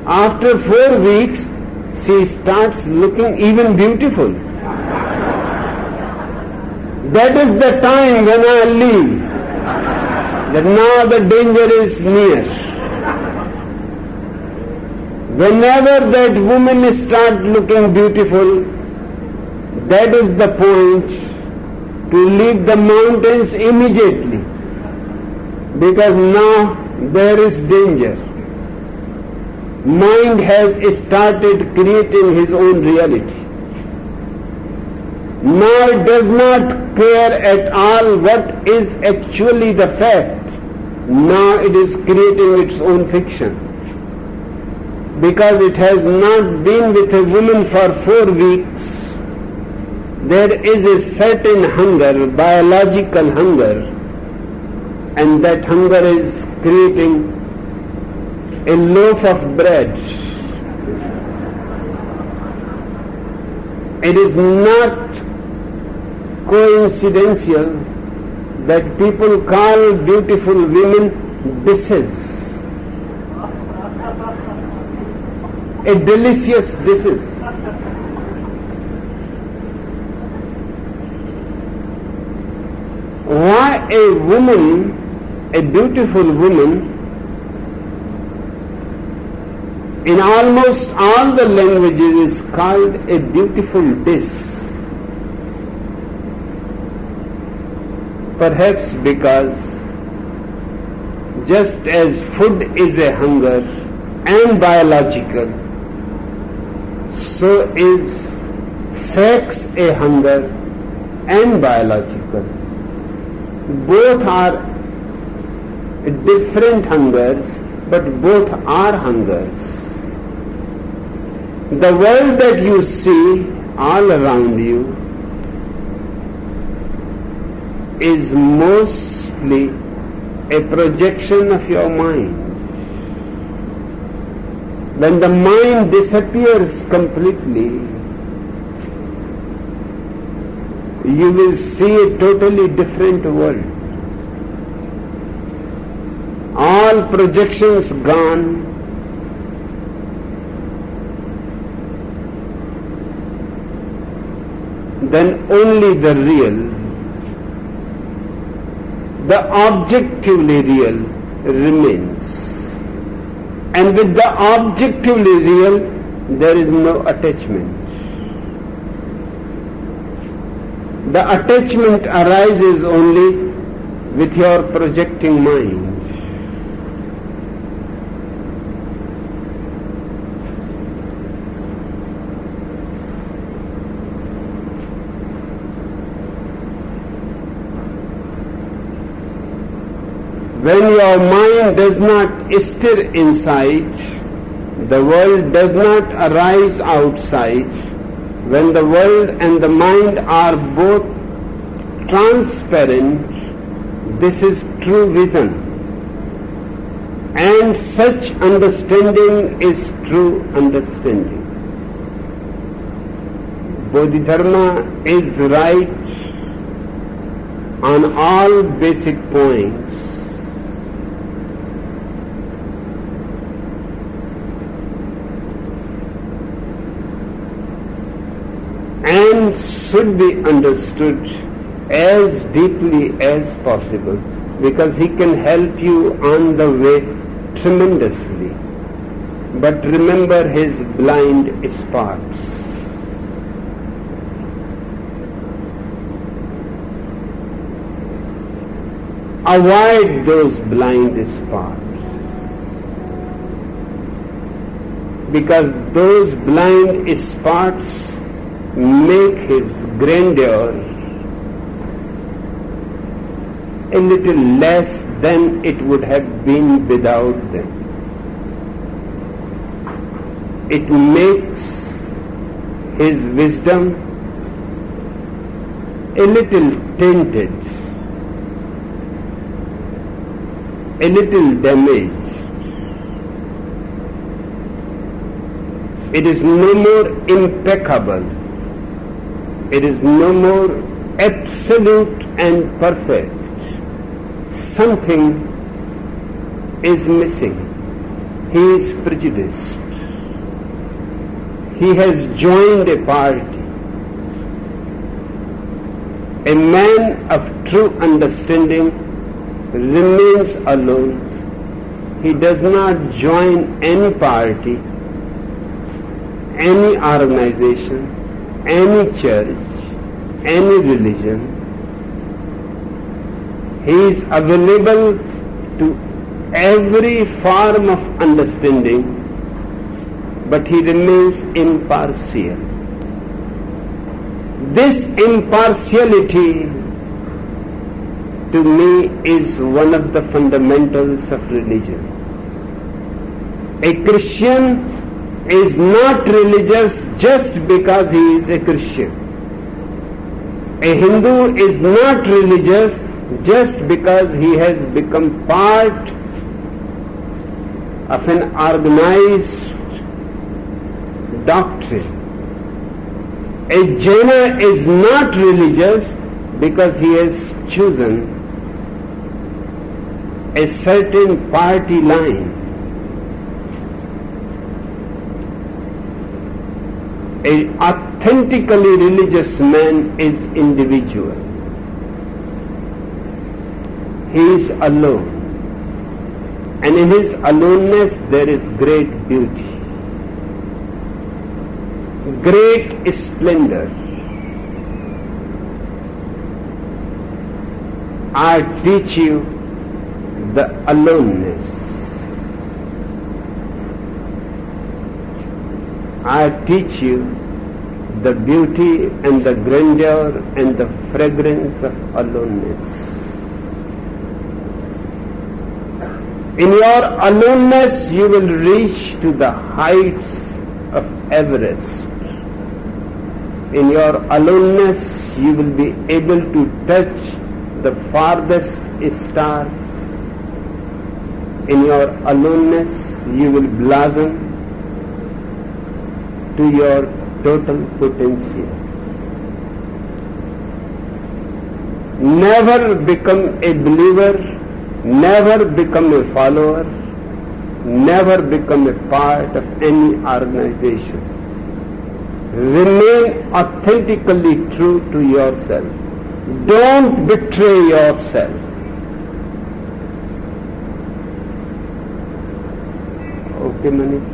After 4 weeks, she starts looking even beautiful. That is the time when I leave, that now the danger is near. Whenever that woman starts looking beautiful, that is the point to leave the mountains immediately, because now there is danger. Mind has started creating his own reality. Now it does not care at all what is actually the fact. Now it is creating its own fiction. Because it has not been with a woman for 4 weeks, there is a certain hunger, biological hunger, and that hunger is creating a loaf of bread. It is not coincidental that people call beautiful women dishes. A delicious dishes. Why a woman, a beautiful woman, in almost all the languages is called a beautiful dish? Perhaps because just as food is a hunger and biological, so is sex a hunger and biological. Both are different hungers, but both are hungers. The world that you see all around you is mostly a projection of your mind. When the mind disappears completely, you will see a totally different world. All projections gone, then only the real, the objectively real remains. And with the objectively real, there is no attachment. The attachment arises only with your projecting mind. When your mind does not stir inside, The world does not arise outside. When the world and the mind are both transparent, this is true vision. And such understanding is true understanding. Bodhidharma is right on all basic points. And should be understood as deeply as possible, because he can help you on the way tremendously. But remember his blind spots. Avoid those blind spots, because those blind spots make his grandeur a little less than it would have been without them. It makes his wisdom a little tainted, a little damaged. It is no more impeccable. It is no more absolute and perfect. Something is missing. He is prejudiced. He has joined a party. A man of true understanding remains alone. He does not join any party, any organization, any church, any religion. He is available to every form of understanding, but he remains impartial. This impartiality to me is one of the fundamentals of religion. A Christian is not religious just because he is a Christian. A Hindu is not religious just because he has become part of an organized doctrine. A Jaina is not religious because he has chosen a certain party line. An authentically religious man is individual. He is alone. And in his aloneness there is great beauty, great splendor. I teach you the aloneness. I teach you the beauty and the grandeur and the fragrance of aloneness. In your aloneness you will reach to the heights of Everest. In your aloneness you will be able to touch the farthest stars. In your aloneness you will blossom to your total potential. Never become a believer, never become a follower, never become a part of any organization. Remain authentically true to yourself. Don't betray yourself. Okay, Manish?